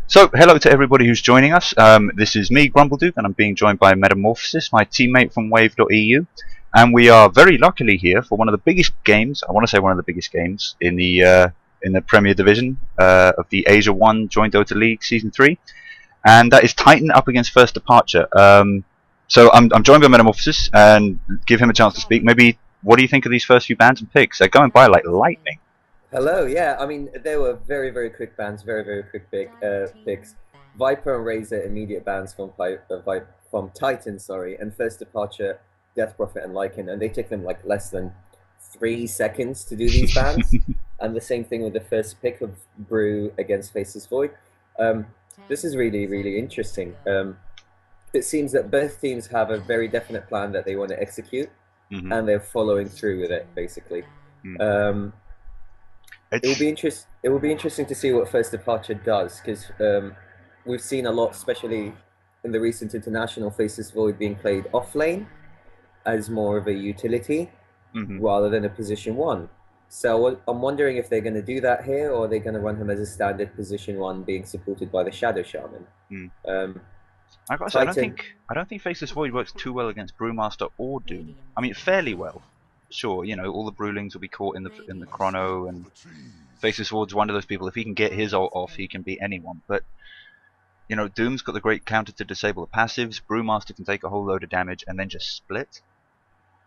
So, hello to everybody who's joining us. This is me, Grumbleduke, and I'm being joined by Metamorphosis, my teammate from Wave.eu. And we are very luckily here for one of the biggest games, I want to say one of the biggest games, in the Premier Division of the Asia 1 Joint Dota League Season 3. And that is Titan up against First Departure. So I'm joined by Metamorphosis, and give him a chance to speak. Maybe, what do you think of these first few bans and picks? They're going by like lightning. Hello, yeah. I mean, they were very, very quick bans, very, very quick picks. Viper and Razor immediate bans from Titan, sorry, and First Departure, Death Prophet, and Lycan, and they took them like less than 3 seconds to do these bans. And the same thing with the first pick of Brew against Faceless Void. Um, this is really, really interesting. It seems that both teams have a very definite plan that they want to execute, and they're following through with it, basically. It will be interesting to see what First Departure does, because we've seen a lot, especially in the recent international, Faceless Void being played off lane as more of a utility rather than a position one. So I'm wondering if they're going to do that here, or they're going to run him as a standard position one, being supported by the Shadow Shaman. I gotta say, I don't think Faceless Void works too well against Brewmaster or Doom. I mean, fairly well. Sure, you know, all the Brewlings will be caught in the chrono, and Faceless Void's one of those people. If he can get his ult off, he can beat anyone. But you know, Doom's got the great counter to disable the passives. Brewmaster can take a whole load of damage and then just split.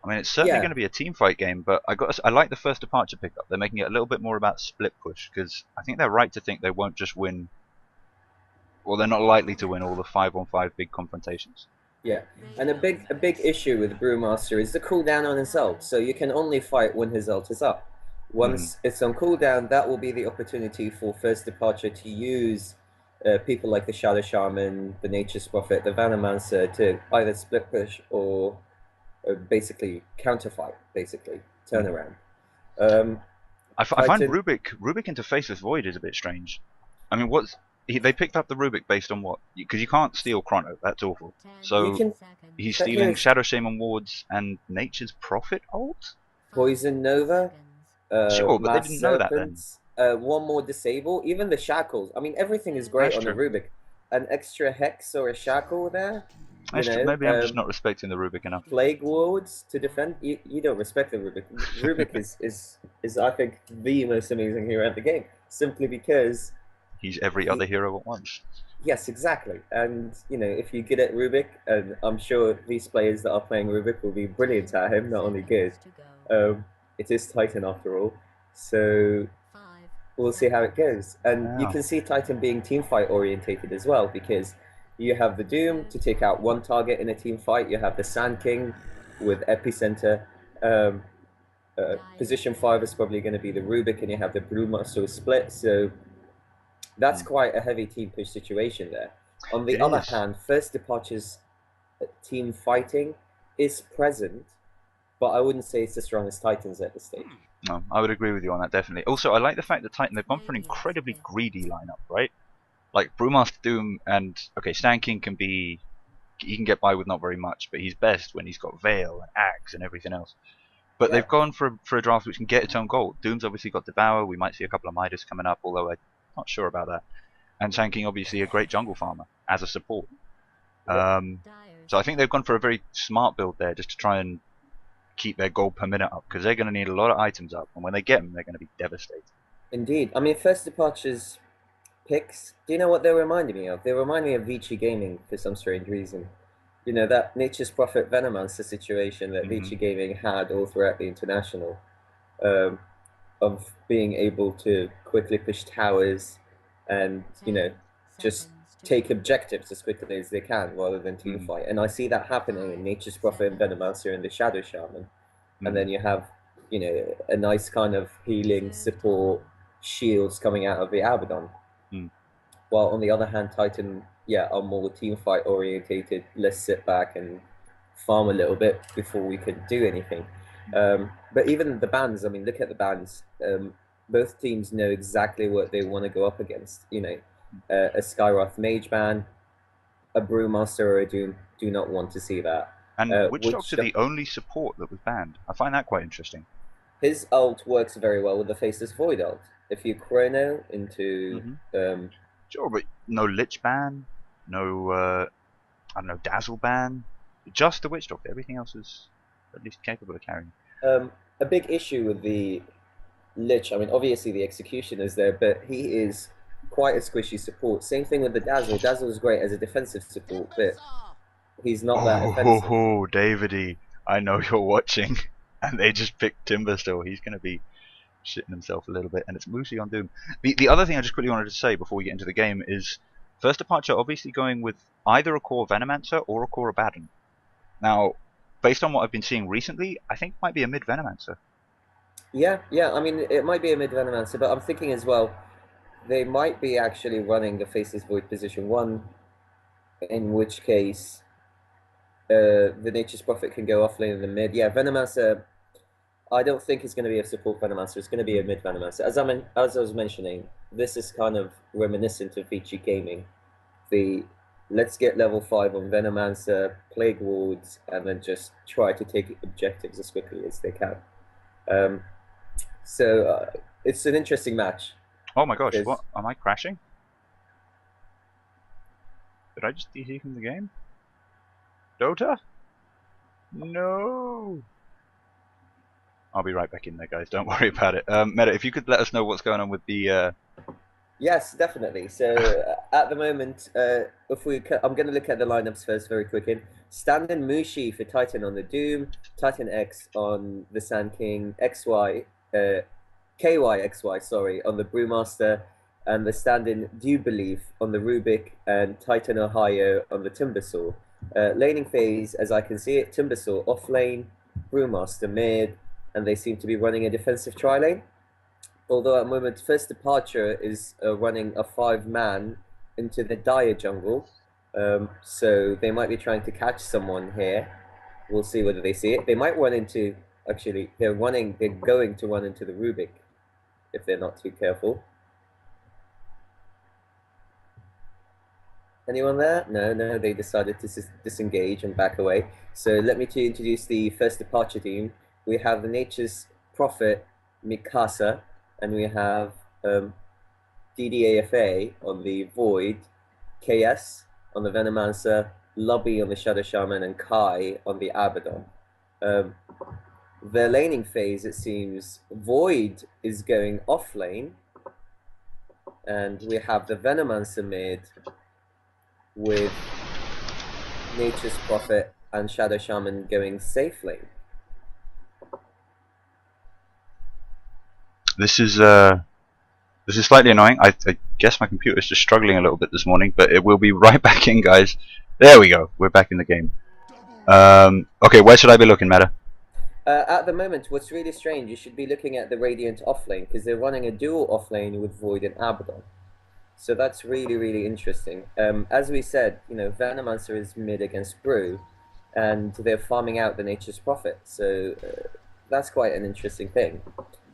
I mean, it's certainly going to be a team fight game, but I like the First Departure pickup. They're making it a little bit more about split push, because I think they're right to think they won't just win, or they're not likely to win all the 5-on-5 big confrontations. Yeah, and a big issue with Brewmaster is the cooldown on his ult. So you can only fight when his ult is up. Once it's on cooldown, that will be the opportunity for First Departure to use people like the Shadow Shaman, the Nature's Prophet, the Vanomancer to either split push or basically counterfight, basically turn around. I find Rubik into Faceless Void is a bit strange. I mean, they picked up the Rubik based on what? Because you can't steal Chrono. That's awful. So he's stealing Shadow Shaman wards and Nature's Prophet ult? Poison Nova. Sure, but they didn't know that then. One more disable. Even the shackles. I mean, everything is great on the Rubik. An extra hex or a shackle there. Maybe I'm just not respecting the Rubik enough. Plague wards to defend. You don't respect the Rubik. Rubik is I think the most amazing hero in the game, simply because he's every other hero at once. Yes, exactly. And you know, if you get at Rubik, and I'm sure these players that are playing Rubik will be brilliant at him, not only good. It is Titan after all, so we'll see how it goes. And you can see Titan being teamfight orientated as well, because you have the Doom to take out one target in a team fight. You have the Sand King with Epicenter. Position 5 is probably going to be the Rubik, and you have the Brewmaster split. So that's quite a heavy team push situation there. On the other hand, First Departure's team fighting is present, but I wouldn't say it's as strong as Titans at this stage. No, I would agree with you on that, definitely. Also, I like the fact that Titan, they've gone for an incredibly greedy lineup, right? Like, Brewmaster, Doom, and, okay, Sand King can be, he can get by with not very much, but he's best when he's got Veil and Axe and everything else. But they've gone for a draft which can get its own gold. Doom's obviously got Devour, we might see a couple of Midas coming up, although I'm not sure about that. And Sand King, obviously, a great jungle farmer as a support. So I think they've gone for a very smart build there, just to try and keep their gold per minute up, because they're going to need a lot of items up, and when they get them, they're going to be devastated. Indeed. I mean, First Departure's picks, do you know what they reminded me of? They remind me of Vici Gaming for some strange reason. You know, that Nature's Prophet Venomancer situation that Vici Gaming had all throughout the international, of being able to quickly push towers and, you know, just take objectives as quickly as they can rather than team fight. And I see that happening in Nature's Prophet and Venomancer and the Shadow Shaman. And then you have, you know, a nice kind of healing support shields coming out of the Abaddon. While on the other hand, Titan, are more team fight orientated. Let's sit back and farm a little bit before we can do anything. But even the bans, I mean, look at the bans. Both teams know exactly what they want to go up against. You know, a Skyroth Mage ban, a Brewmaster or a Doom do not want to see that. And Witch Doctor the only support that was banned. I find that quite interesting. His ult works very well with the Faceless Void ult. a few Chrono into Sure, but no Lich ban, no I don't know, Dazzle ban, just the Witch Doctor. Everything else is at least capable of carrying. a big issue with the Lich. I mean, obviously the execution is there, but he is quite a squishy support. Same thing with the Dazzle. Dazzle is great as a defensive support, but he's not that offensive. Oh, Davide, I know you're watching, and they just picked Timber still. He's going to be shitting himself a little bit, and it's mostly on Doom. The other thing I just quickly wanted to say before we get into the game is first departure obviously going with either a core Venomancer or a core Abaddon. Now, based on what I've been seeing recently, I think it might be a mid Venomancer. Yeah, I mean, it might be a mid Venomancer, but I'm thinking as well, they might be actually running the Faceless Void position 1, in which case the Nature's Prophet can go offlane in the mid. Yeah, Venomancer, I don't think it's going to be a support Venomancer. It's going to be a mid Venomancer. As I was mentioning, this is kind of reminiscent of Vici Gaming. The let's get level 5 on Venomancer, Plague Wards, and then just try to take objectives as quickly as they can. So it's an interesting match. Oh my gosh, what? Am I crashing? Did I just DC from the game? Dota? No! I'll be right back in there, guys. Don't worry about it. Meta, if you could let us know what's going on with the... Yes, definitely. So at the moment, I'm going to look at the lineups first very quickly. Standing Mushi for Titan on the Doom, Titan X on the Sand King, KYXY, sorry, on the Brewmaster, and the stand-in Do Believe on the Rubik, and Titan Ohio on the Timbersaw. Laning phase, as I can see it, Timbersaw off lane, Brewmaster mid, and they seem to be running a defensive tri-lane. Although at the moment, first departure is running a 5-man into the Dire jungle. So they might be trying to catch someone here. We'll see whether they see it. They might run into, actually, they're going to run into the Rubik if they're not too careful. Anyone there? No, they decided to disengage and back away. So let me introduce the first departure team. We have the Nature's Prophet, Mikasa, and we have DDAFA on the Void, KS on the Venomancer, Lobby on the Shadow Shaman, and Kai on the Abaddon. Their laning phase, it seems, Void is going off lane, and we have the Venomancer mid with Nature's Prophet and Shadow Shaman going safe lane. This is slightly annoying. I guess my computer is just struggling a little bit this morning, but it will be right back in, guys. There we go. We're back in the game. Okay, where should I be looking, Meta? At the moment, what's really strange, you should be looking at the Radiant offlane, because they're running a dual offlane with Void and Abaddon. So that's really, really interesting. As we said, you know, Venomancer is mid against Brew, and they're farming out the Nature's Prophet. So that's quite an interesting thing.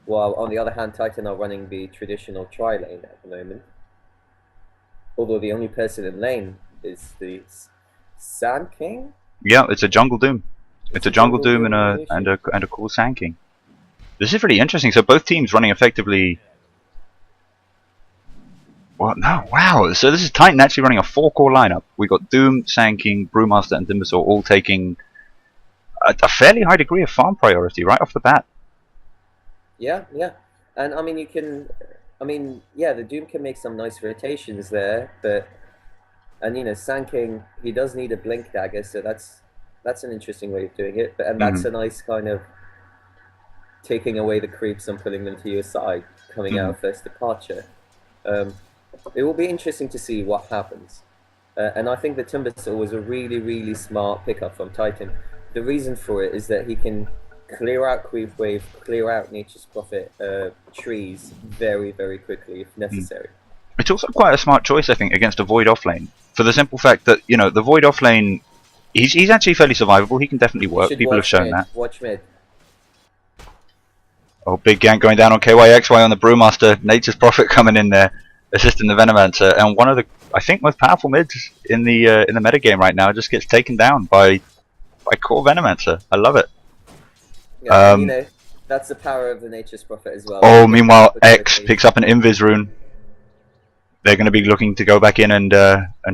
While on the other hand, Titan are running the traditional tri-lane at the moment. Although the only person in lane is the Sand King? Yeah, it's a Jungle Doom. It's a Jungle Doom and a cool Sand King. This is really interesting. So both teams running effectively... Well, no, wow. So this is Titan actually running a 4-core lineup. We got Doom, Sand King, Brewmaster, and Timbersaw all taking a fairly high degree of farm priority right off the bat. Yeah. And I mean, the Doom can make some nice rotations there, and you know, Sand King, he does need a Blink Dagger, so that's an interesting way of doing it. And that's a nice kind of taking away the creeps and putting them to your side, coming out first departure. It will be interesting to see what happens. And I think the Timbersaw was a really, really smart pickup from Titan. The reason for it is that he can clear out Creep Wave, clear out Nature's Prophet trees very, very quickly if necessary. It's also quite a smart choice, I think, against a Void offlane. For the simple fact that, you know, the Void offlane, he's actually fairly survivable. He can definitely work. People have shown that. Watch mid. Oh, big gank going down on KYXY on the Brewmaster. Nature's Prophet coming in there, assisting the Venomancer, and one of the, I think, most powerful mids in the metagame right now just gets taken down by core Venomancer. I love it. Yeah, you know, That's the power of the Nature's Prophet as well. Oh, meanwhile, X picks up an Invis rune. They're going to be looking to go back in and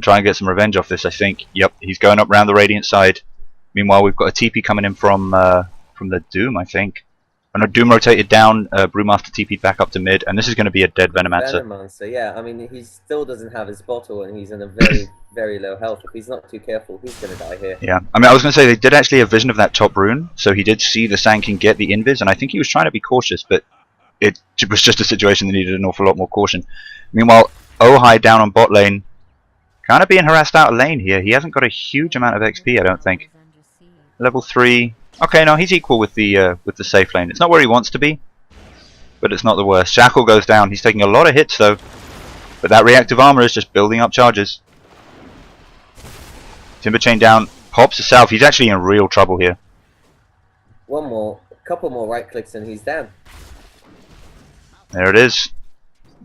try and get some revenge off this, I think. Yep, he's going up round the Radiant side. Meanwhile, we've got a TP coming in from the Doom, I think. Oh no, Doom rotated down, Brewmaster TP'd back up to mid, and this is going to be a dead Venomancer. Venomancer, yeah. I mean, he still doesn't have his bottle, and he's in a very, very low health. If he's not too careful, he's going to die here. Yeah, I mean, I was going to say, they did actually have vision of that top rune, so he did see the Sand King get the Invis, and I think he was trying to be cautious, but it was just a situation that needed an awful lot more caution. Meanwhile, Ohai down on bot lane, kind of being harassed out of lane here. He hasn't got a huge amount of XP, I don't think. Level 3. Okay, no, he's equal with the safe lane. It's not where he wants to be, but it's not the worst. Shackle goes down. He's taking a lot of hits though, but that reactive armor is just building up charges. Timber Chain down, pops to south. He's actually in real trouble here. A couple more right clicks and he's down. There it is.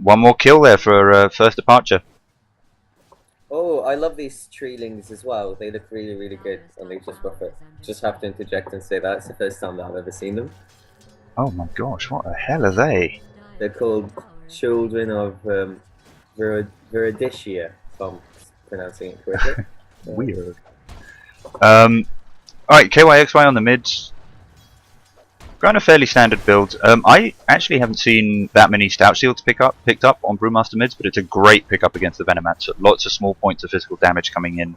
One more kill there for first departure. Oh, I love these treelings as well. They look really, really good on Nature's Prophet. Just have to interject and say that it's the first time that I've ever seen them. Oh my gosh, what the hell are they? They're called Children of Viriditia, if I'm pronouncing it correctly. Weird. Alright, KYXY on the mids. Going a fairly standard build. I actually haven't seen that many Stout Shields picked up on Brewmaster mids, but it's a great pickup against the Venomancer. Lots of small points of physical damage coming in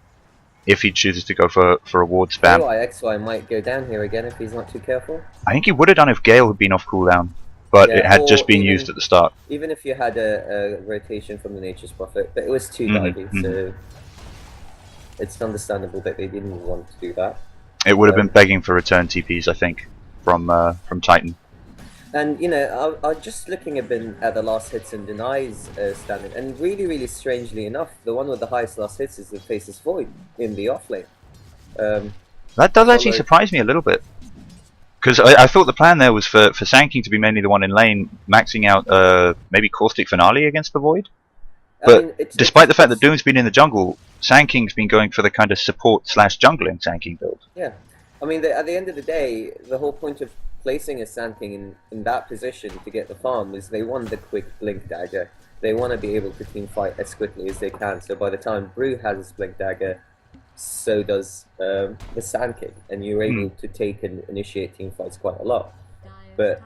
if he chooses to go for a ward spam. KYXY might go down here again if he's not too careful. I think he would have done if Gale had been off cooldown, but yeah, it had just been used at the start. Even if you had a rotation from the Nature's Prophet, but it was too divey, so it's understandable that they didn't want to do that. It would have been begging for return TPs, I think, from Titan. And you know, I just looking a bit at the last hits and denies standing, and really, really strangely enough, the one with the highest last hits is the Faceless Void in the off lane. That does actually surprise me a little bit, because I thought the plan there was for Sand King to be mainly the one in lane, maxing out maybe Caustic Finale against the Void. But despite the fact that Doom's been in the jungle, Sand King's been going for the kind of support / jungling Sand King build. Yeah, I mean, at the end of the day, the whole point of placing a Sand King in that position to get the farm is they want the quick blink dagger. They want to be able to team fight as quickly as they can. So by the time Brew has his blink dagger, so does the Sand King, and you're able to take and initiate team fights quite a lot. But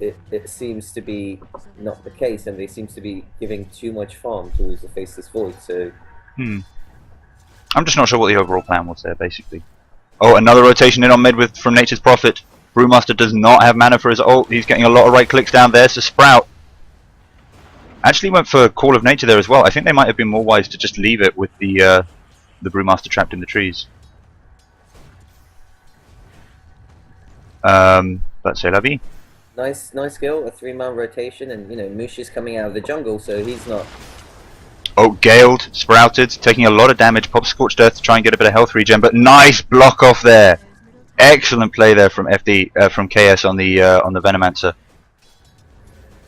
it seems to be not the case, and they seem to be giving too much farm towards the Faceless Void. So I'm just not sure what the overall plan was there, basically. Oh, another rotation in on mid from Nature's Prophet. Brewmaster does not have mana for his ult. He's getting a lot of right clicks down there. So Sprout actually went for Call of Nature there as well. I think they might have been more wise to just leave it with the Brewmaster trapped in the trees. Let's say la vie. Nice skill, a 3-man rotation, and you know Mushi's coming out of the jungle, so he's not. Oh, Galed, Sprouted, taking a lot of damage. Pop Scorched Earth to try and get a bit of health regen, but nice block off there. Excellent play there from from KS on the Venomancer.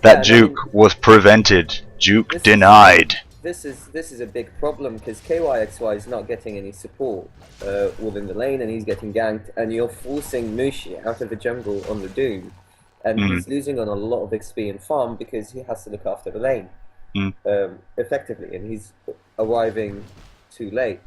That juke was prevented. Juke denied. This is a big problem because KYXY is not getting any support within the lane, and he's getting ganked, and you're forcing Mushi out of the jungle on the Doom, and he's losing on a lot of XP and farm because he has to look after the lane effectively, and he's arriving too late.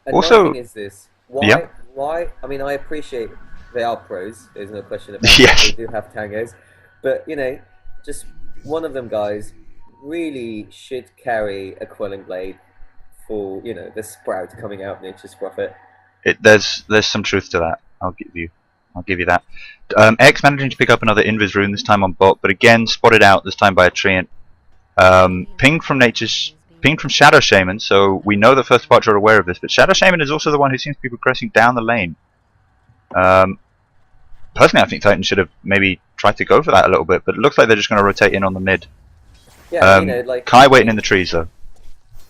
And also, my thing is this: why? I mean, I appreciate they are pros. There's no question about it. They do have tangos, but you know, just one of them guys really should carry a Quelling Blade for, you know, the Sprout coming out Nature's Prophet. There's some truth to that. I'll give you that. X managing to pick up another Invis rune, this time on bot, but again spotted out this time by a Treant. Pinged from Shadow Shaman, so we know the first departure are aware of this, but Shadow Shaman is also the one who seems to be progressing down the lane. Personally, I think Titan should have maybe tried to go for that a little bit, but it looks like they're just going to rotate in on the mid. Yeah, you know, like Kai waiting in the trees though.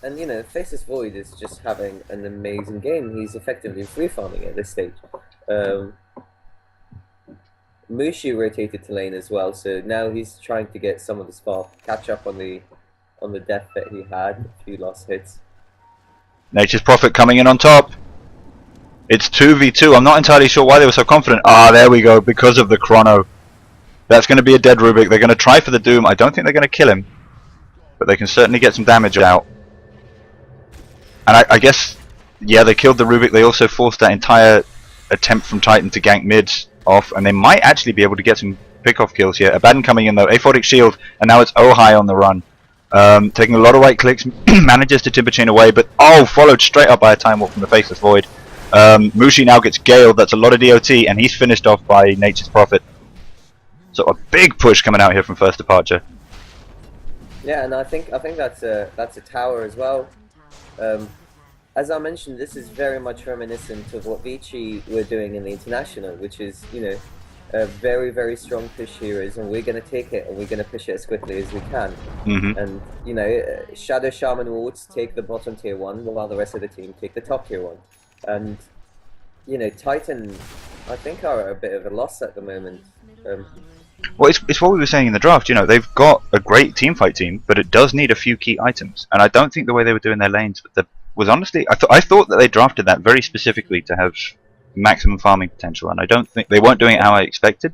And you know, Faceless Void is just having an amazing game. He's effectively free farming at this stage. Mushi rotated to lane as well, so now he's trying to get some of the spark, catch up on the death that he had, a few last hits. Nature's Prophet coming in on top. It's 2v2. I'm not entirely sure why they were so confident. Ah, there we go, because of the chrono. That's going to be a dead Rubik. They're going to try for the Doom. I don't think they're going to kill him, but they can certainly get some damage out. And I guess, yeah, they killed the Rubik. They also forced that entire attempt from Titan to gank mid off, and they might actually be able to get some pick-off kills here. Abaddon coming in though, aphotic shield, and now it's Ohai on the run. Taking a lot of right clicks, manages to Timber Chain away, but followed straight up by a Time Warp from the Faceless Void. Mushi now gets Galed, that's a lot of DOT, and he's finished off by Nature's Prophet. So a big push coming out here from First Departure. Yeah, and I think that's a tower as well. As I mentioned, this is very much reminiscent of what Vici were doing in the International, which is, you know, a very, very strong push heroes, and we're going to take it and we're going to push it as quickly as we can. And, you know, Shadow Shaman wards take the bottom tier 1, while the rest of the team take the top tier 1. And, you know, Titan, I think, are a bit of a loss at the moment. Well, it's what we were saying in the draft, you know, they've got a great teamfight team, but it does need a few key items. And I don't think the way they were doing their lanes was honestly, I thought that they drafted that very specifically to have maximum farming potential, and I don't think they weren't doing it how I expected.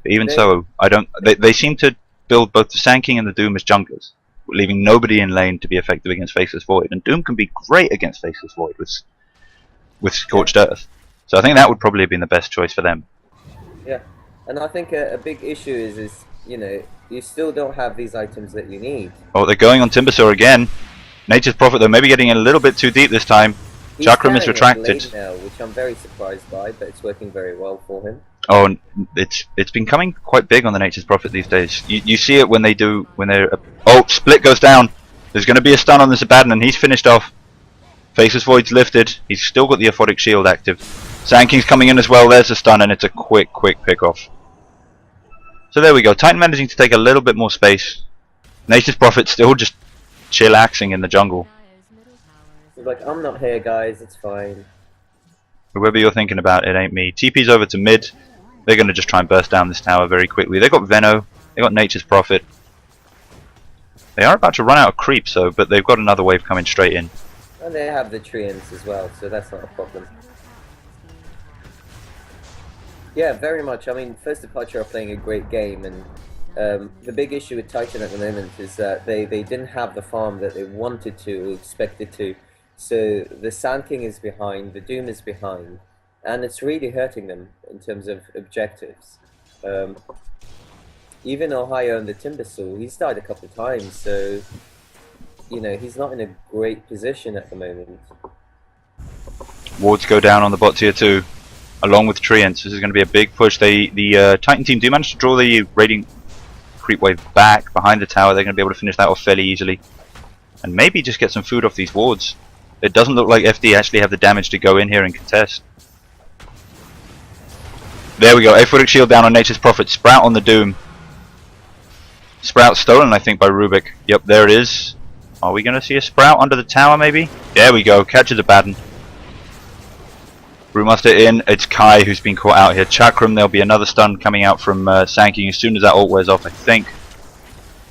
But even so, they seem to build both the Sand King and the Doom as junglers, leaving nobody in lane to be effective against Faceless Void. And Doom can be great against Faceless Void with Scorched Earth. So I think that would probably have been the best choice for them. Yeah, and I think a big issue is, you know, you still don't have these items that you need. Oh, they're going on Timbersaw again. Nature's Prophet though, maybe getting a little bit too deep this time. He's Chakram is retracted. Now, which I'm very surprised by, but it's working very well for him. Oh, and it's been coming quite big on the Nature's Prophet these days. You see it when they're Split goes down. There's going to be a stun on this Abaddon, and he's finished off. Faceless Void's lifted. He's still got the aphotic shield active. Sand King's coming in as well. There's a stun, and it's a quick pick off. So there we go. Titan managing to take a little bit more space. Nature's Prophet still just chillaxing in the jungle. He's like, I'm not here, guys. It's fine. Whoever you're thinking about, it ain't me. TP's over to mid. They're going to just try and burst down this tower very quickly. They got Veno. They got Nature's Prophet. They are about to run out of creep, but they've got another wave coming straight in. And they have the Treants as well, so that's not a problem. Yeah, very much. I mean, First Departure are playing a great game, and the big issue with Titan at the moment is that they didn't have the farm that they wanted to or expected to. So the Sand King is behind, the Doom is behind, and it's really hurting them in terms of objectives. Even Ohio and the Timbersaw, he's died a couple of times, so you know he's not in a great position at the moment. Wards go down on the bot tier 2, along with Treants. This is going to be a big push. The Titan team do manage to draw the Radiant creep wave back behind the tower. They're going to be able to finish that off fairly easily, and maybe just get some food off these wards. It doesn't look like FD actually have the damage to go in here and contest. There we go, aphotic shield down on Nature's Prophet, Sprout on the Doom. Sprout stolen, I think, by Rubik. Yep, there it is. Are we going to see a Sprout under the tower, maybe? There we go, catches Abaddon. Brewmaster in, it's Kai who's been caught out here. Chakram, there'll be another stun coming out from Sand King as soon as that ult wears off, I think.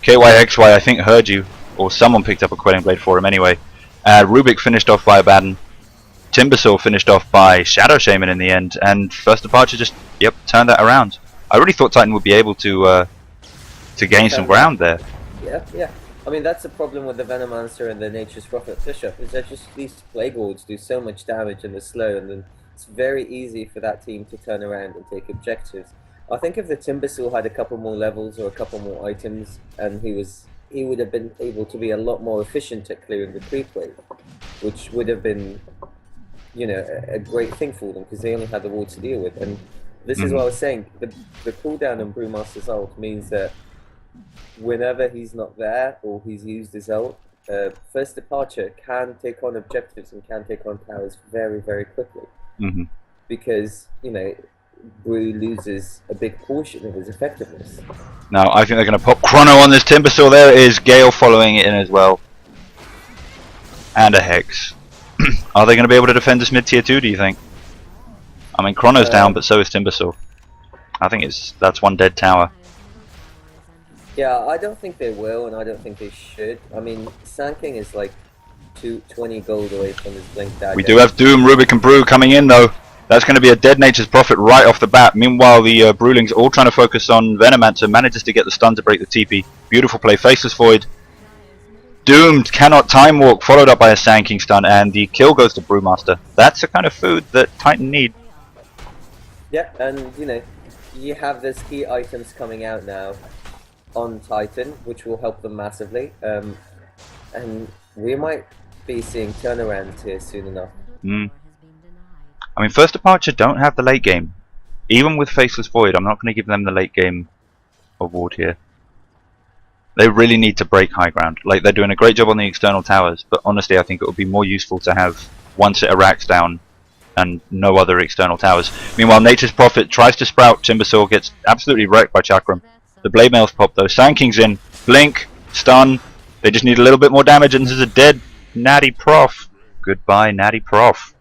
KYXY, I think, heard you. Or someone picked up a Quelling Blade for him anyway. Rubik finished off by Abaddon. Timbersaw finished off by Shadow Shaman in the end. And First Departure just, turned that around. I really thought Titan would be able to gain some ground there. Yeah. I mean, that's the problem with the Venomancer and the Nature's Prophet push-up, is that just these Plague Wards do so much damage and they're slow, and then it's very easy for that team to turn around and take objectives. I think if the Timbersaw had a couple more levels or a couple more items, and he would have been able to be a lot more efficient at clearing the creep wave, which would have been, you know, a great thing for them, because they only had the wards to deal with. And this is what I was saying, the cooldown on Brewmaster's ult means that whenever he's not there or he's used his ult, First Departure can take on objectives and can take on towers very, very quickly. Because, you know, Brew loses a big portion of his effectiveness. Now I think they're going to pop Chrono on this Timbersaw. There is Gale following it in as well. And a Hex. Are they going to be able to defend this mid tier 2, do you think? I mean, Chrono's down, but so is Timbersaw. I think that's one dead tower. Yeah, I don't think they will, and I don't think they should. I mean, Sand King is like 20 gold away from his Blink Dagger. We do have Doom, Rubik and Brew coming in though. That's going to be a dead Nature's Prophet right off the bat. Meanwhile, the Brewlings all trying to focus on Venomancer, manages to get the stun to break the TP. Beautiful play, Faceless Void. Doomed, cannot time walk, followed up by a Sand King stun, and the kill goes to Brewmaster. That's the kind of food that Titan need. Yeah, and you know, you have those key items coming out now on Titan, which will help them massively. And we might be seeing turnarounds here soon enough. I mean, First Departure don't have the late game. Even with Faceless Void, I'm not going to give them the late game award here. They really need to break high ground. Like, they're doing a great job on the external towers, but honestly, I think it would be more useful to have one set of racks down and no other external towers. Meanwhile, Nature's Prophet tries to sprout. Timbersaw gets absolutely wrecked by Chakram. The Blade Mail's pop though. Sand King's in. Blink. Stun. They just need a little bit more damage, and this is a dead Natty Prof. Goodbye, Natty Prof.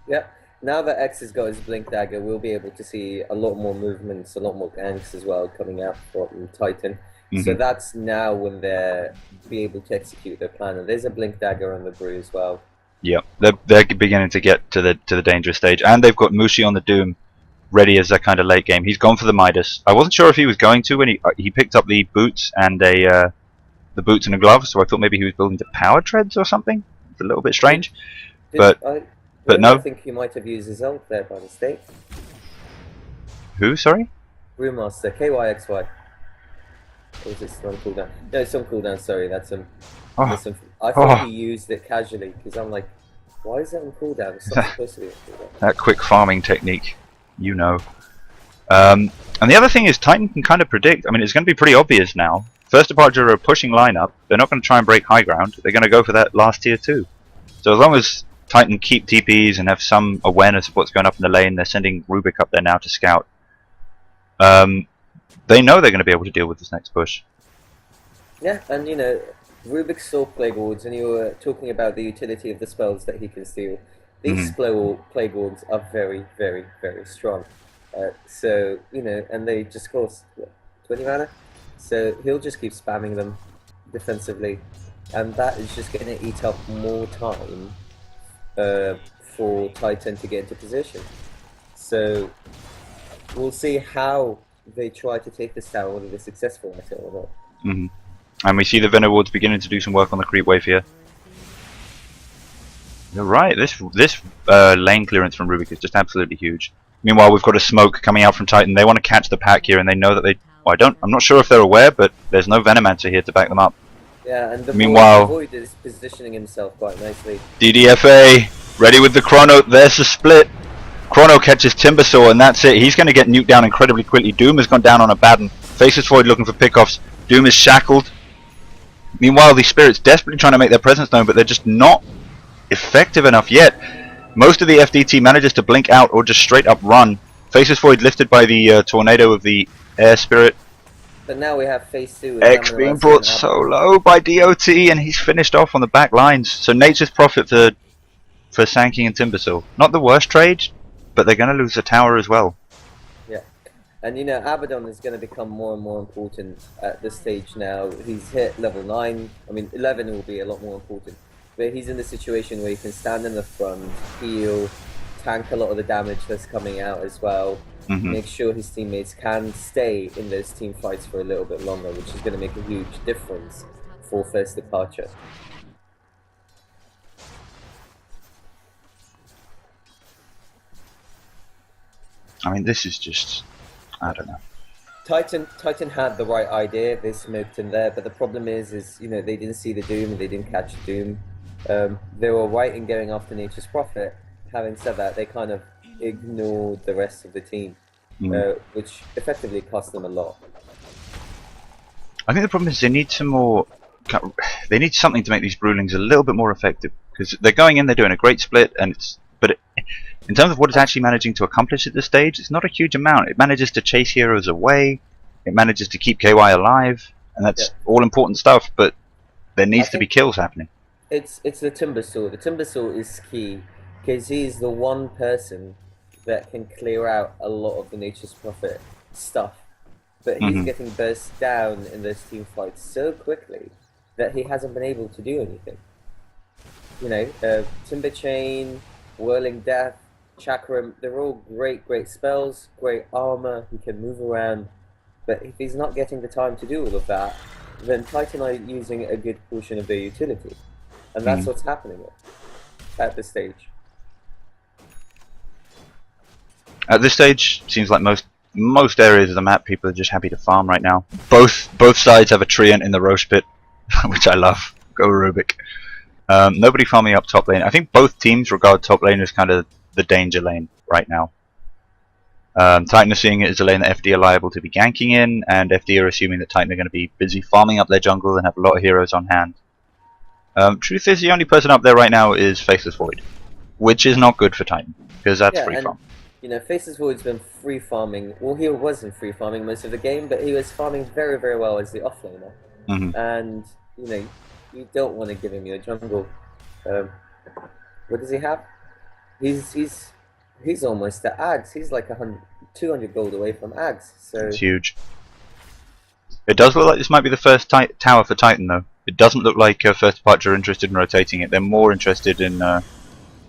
Yeah, now that X has got his Blink Dagger, we'll be able to see a lot more movements, a lot more ganks as well coming out from Titan. So that's now when they'll be able to execute their plan. And there's a Blink Dagger on the Brew as well. Yep, they're beginning to get to the dangerous stage, and they've got Mushi on the Doom, ready as a kind of late game. He's gone for the Midas. I wasn't sure if he was going to when he picked up the boots and the boots and a glove, so I thought maybe he was building the power treads or something. It's a little bit strange, but no. I think he might have used his ult there by mistake. Who? Sorry. Brewmaster, KYXY. Or is it still on cooldown? No, it's on cooldown. Sorry, that's him. I thought he used it casually because I'm like, why is that on cooldown? It's not supposed to be on cooldown. That quick farming technique, you know. And the other thing is Titan can kind of predict. I mean, it's going to be pretty obvious now. First Departure are a pushing lineup. They're not going to try and break high ground. They're going to go for that last tier 2. So as long as Titan keep TPs and have some awareness of what's going up in the lane, they're sending Rubik up there now to scout. They know they're going to be able to deal with this next push. Yeah, and you know, Rubik saw Plague Wards, and you were talking about the utility of the spells that he can steal. These Plague Wards are very, very, very strong. So, you know, and they just cost, what, 20 mana? So he'll just keep spamming them defensively, and that is just going to eat up more time for Titan to get into position. So we'll see how they try to take this tower, whether they're successful at it or not. And we see the Venom Wards beginning to do some work on the creep wave here. You're right, this lane clearance from Rubik is just absolutely huge. Meanwhile, we've got a smoke coming out from Titan. They want to catch the pack here, and they know that they... Well, I'm not sure if they're aware, but there's no Venomancer here to back them up. Yeah, and the Meanwhile, Void is positioning himself quite nicely. DDFA, ready with the Chrono. There's the split. Chrono catches Timbersaw, and that's it. He's going to get nuked down incredibly quickly. Doom has gone down on a Baden. Faceless Void looking for pickoffs. Doom is shackled. Meanwhile, the Spirits desperately trying to make their presence known, but they're just not effective enough yet. Most of the FDT manages to blink out or just straight up run. Faceless Void lifted by the tornado of the Air Spirit. But now we have phase 2. X being brought so low by DOT, and he's finished off on the back lines. So Nature's Prophet for Sand King and Timbersaw. Not the worst trade, but they're going to lose the tower as well. Yeah. And you know, Abaddon is going to become more and more important at this stage now. He's hit level 9. I mean, 11 will be a lot more important. But he's in the situation where he can stand in the front, heal, tank a lot of the damage that's coming out as well. Make sure his teammates can stay in those team fights for a little bit longer, which is going to make a huge difference for First Departure. I mean, this is just... I don't know. Titan had the right idea. They smoked in there, but the problem is you know, they didn't see the Doom and they didn't catch Doom. They were right in going after Nature's Prophet. Having said that, they kind of ignored the rest of the team, which effectively cost them a lot. I think the problem is they need some more... They need something to make these Brewlings a little bit more effective, because they're going in, they're doing a great split, and in terms of what it's actually managing to accomplish at this stage, it's not a huge amount. It manages to chase heroes away, it manages to keep KY alive, and that's all important stuff, but there needs to be kills happening. It's the Timbersaw. The Timbersaw is key, because he's the one person that can clear out a lot of the Nature's Prophet stuff. But he's getting burst down in those team fights so quickly that he hasn't been able to do anything. You know, Timber Chain, Whirling Death, Chakram, they're all great spells, great armor, he can move around. But if he's not getting the time to do all of that, then Titan are using a good portion of their utility. And that's what's happening at this stage. At this stage, seems like most areas of the map, people are just happy to farm right now. Both sides have a treant in the Roche pit, which I love. Go Rubik. Nobody farming up top lane. I think both teams regard top lane as kind of the danger lane right now. Titan are seeing it as a lane that FD are liable to be ganking in, and FD are assuming that Titan are going to be busy farming up their jungle and have a lot of heroes on hand. Truth is, the only person up there right now is Faceless Void, which is not good for Titan, because that's free farm. You know, Faceless Void's been free farming. Well, he wasn't free farming most of the game, but he was farming very well as the offlaner. And you know, you don't want to give him your jungle. What does he have? He's almost at Ags. He's like 200 gold away from Ags. So it's huge. It does look like this might be the first tower for Titan, though. It doesn't look like First Departure are interested in rotating it. They're more interested in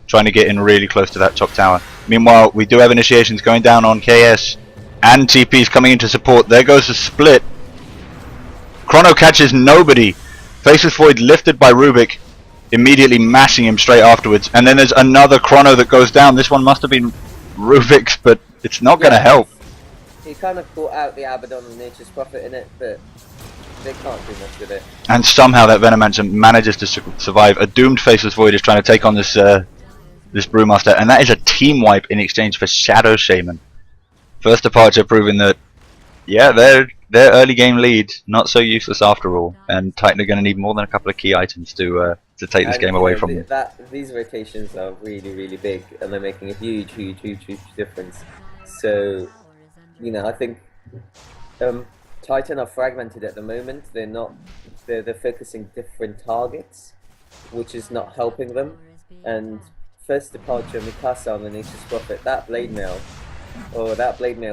trying to get in really close to that top tower. Meanwhile, we do have initiations going down on KS, and TP's coming in to support. There goes the split. Chrono catches nobody. Faceless Void lifted by Rubik, immediately mashing him straight afterwards. And then there's another Chrono that goes down. This one must have been Rubik's, but it's not going to help. He kind of caught out the Abaddon and Nature's Prophet in it, but they can't do much with it. And somehow that Venomancer manages to survive. A doomed Faceless Void is trying to take on this this Brewmaster, and that is a team wipe in exchange for Shadow Shaman. First Departure proving that, yeah, their early game lead not so useless after all, and Titan are going to need more than a couple of key items to take this game away from them. These rotations are really big, and they're making a huge difference. So, you know, I think Titan are fragmented at the moment. They're focusing different targets, which is not helping them. And First Departure, Mikasa on the Nature's Prophet, that blade mail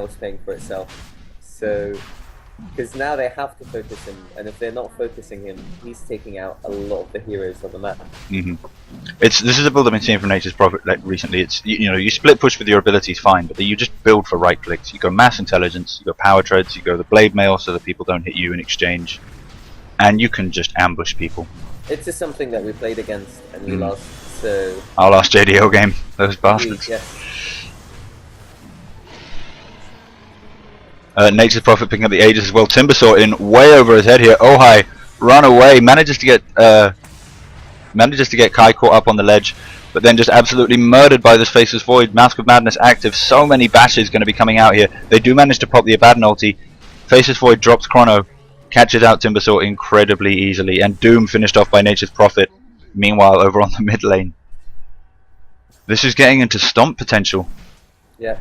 is paying for itself. So, because now they have to focus him, and if they're not focusing him, he's taking out a lot of the heroes on the map. This is a build I've been seeing from Nature's Prophet recently. It's you know, you split push with your abilities fine, but you just build for right clicks. You go mass intelligence, you go power treads, you go the blade mail so that people don't hit you in exchange, and you can just ambush people. It's just something that we played against and we lost. So our last JDL game, those bastards. Yes. Nature's Prophet picking up the Aegis as well. Timbersaw in way over his head here. Ohai run away, manages to get Kai caught up on the ledge, but then just absolutely murdered by this Faceless Void. Mask of Madness active. So many bashes going to be coming out here. They do manage to pop the Abaddon ulti. Faceless Void drops Chrono, catches out Timbersaw incredibly easily, and Doom finished off by Nature's Prophet. Meanwhile, over on the mid lane, this is getting into stomp potential. Yeah,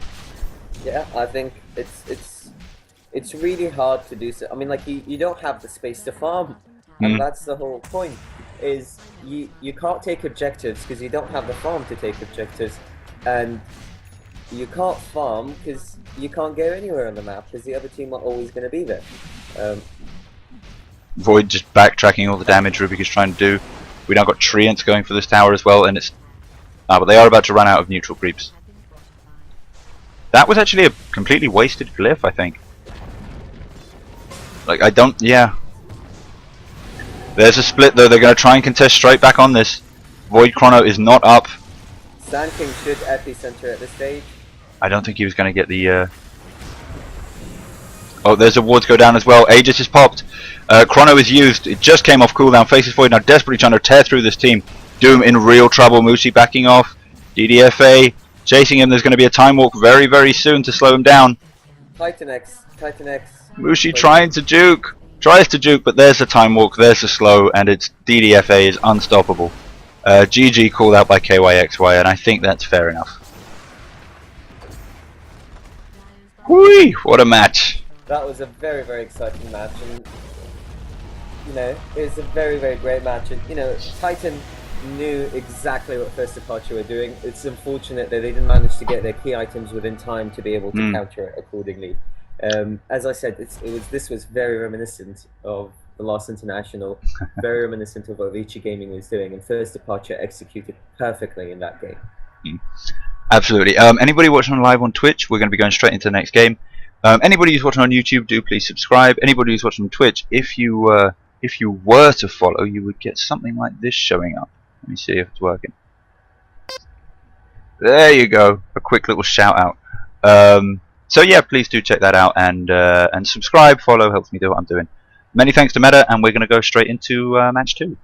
I think it's really hard to do so. I mean, like you don't have the space to farm, and that's the whole point. Is you can't take objectives because you don't have the farm to take objectives, and you can't farm because you can't go anywhere on the map because the other team are always going to be there. Void just backtracking all the damage Rubik is trying to do. We now got Treants going for this tower as well, and it's but they are about to run out of neutral creeps. That was actually a completely wasted glyph, I think. Like, There's a split though, they're going to try and contest straight back on this. Void Chrono is not up. Sand King should epicenter at this stage. I don't think he was going to get the... Oh, there's a wards go down as well. Aegis is popped. Chrono is used. It just came off cooldown. Faceless Void now desperately trying to tear through this team. Doom in real trouble. Mushi backing off. DDFA chasing him. There's going to be a time walk very soon to slow him down. Titan X. Mushi trying to juke. Tries to juke, but there's the time walk. There's the slow, and it's DDFA is unstoppable. GG called out by KYXY, and I think that's fair enough. Whee! What a match. That was a very exciting match, and you know, it was a very great match. And you know, Titan knew exactly what First Departure were doing. It's unfortunate that they didn't manage to get their key items within time to be able to counter it accordingly. As I said, this was very reminiscent of the last international, very reminiscent of what Vici Gaming was doing, and First Departure executed perfectly in that game. Absolutely. Anybody watching live on Twitch, we're going to be going straight into the next game. Anybody who's watching on YouTube, do please subscribe. Anybody who's watching on Twitch, if you were to follow, you would get something like this showing up. Let me see if it's working. There you go. A quick little shout out. So yeah, please do check that out and subscribe, follow, helps me do what I'm doing. Many thanks to Meta, and we're going to go straight into match 2.